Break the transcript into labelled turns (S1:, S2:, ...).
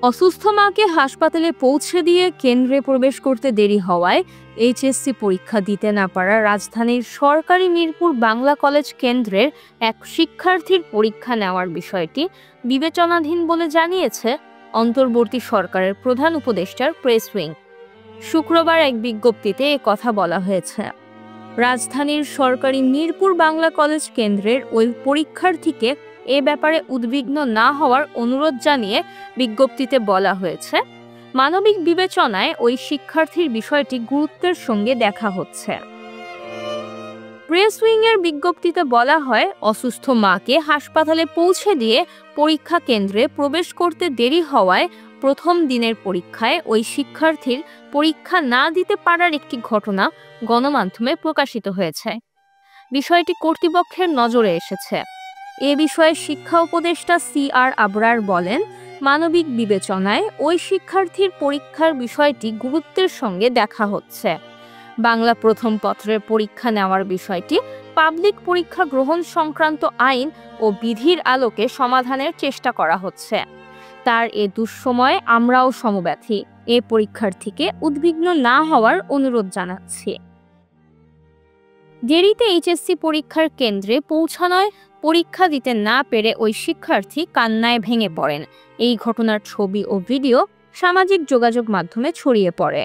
S1: অসুস্থ মাকে হাসপাতালে পৌঁছে দিয়ে কেন্দ্রে প্রবেশ করতে দেরি হওয়ায় এইচএসসি পরীক্ষা দিতে না পারা রাজধানীর সরকারি মিরপুর বাংলা কলেজ কেন্দ্রের এক শিক্ষার্থীর পরীক্ষা নেওয়ার বিষয়টি বিবেচনাধীন বলে জানিয়েছে অন্তর্বর্তী সরকারের প্রধান উপদেষ্টার প্রেস উইং। শুক্রবার এক বিজ্ঞপ্তিতে এ কথা বলা হয়েছে। রাজধানীর সরকারি মিরপুর বাংলা কলেজ কেন্দ্রের ওই পরীক্ষার্থীকে এ ব্যাপারে উদ্বিগ্ন না হওয়ার অনুরোধ জানিয়ে বিজ্ঞপ্তিতে বলা হয়েছে, মানবিক বিবেচনায় ওই শিক্ষার্থীর বিষয়টি গুরুত্বের সঙ্গে দেখা হচ্ছে। প্রেস উইংয়ের বিজ্ঞপ্তিতে বলা হয়, অসুস্থ মাকে হাসপাতালে পৌঁছে দিয়ে পরীক্ষা কেন্দ্রে প্রবেশ করতে দেরি হওয়ায় প্রথম দিনের পরীক্ষায় ওই শিক্ষার্থীর পরীক্ষা না দিতে পারার একটি ঘটনা গণমাধ্যমে প্রকাশিত হয়েছে। বিষয়টি কর্তৃপক্ষের নজরে এসেছে। এ বিষয়ে শিক্ষা উপদেষ্টা CR আবরার বলেন, মানবিক বিবেচনায় ওই শিক্ষার্থীর পরীক্ষার বিষয়টি গুরুত্বের সঙ্গে দেখা হচ্ছে। বাংলা প্রথম পত্রের পরীক্ষা নেওয়ার বিষয়টি পাবলিক পরীক্ষা গ্রহণ সংক্রান্ত আইন ও বিধির আলোকে সমাধানের চেষ্টা করা হচ্ছে। তার এ দুঃসময়ে আমরাও সমব্যথী। এ পরীক্ষার্থীকে উদ্বিগ্ন না হওয়ার অনুরোধ জানাচ্ছি। দেরিতে এইচএসসি পরীক্ষার কেন্দ্রে পৌঁছানোয় পরীক্ষা দিতে না পেরে ওই শিক্ষার্থী কান্নায় ভেঙে পড়েন। এই ঘটনার ছবি ও ভিডিও সামাজিক যোগাযোগ মাধ্যমে ছড়িয়ে পড়ে।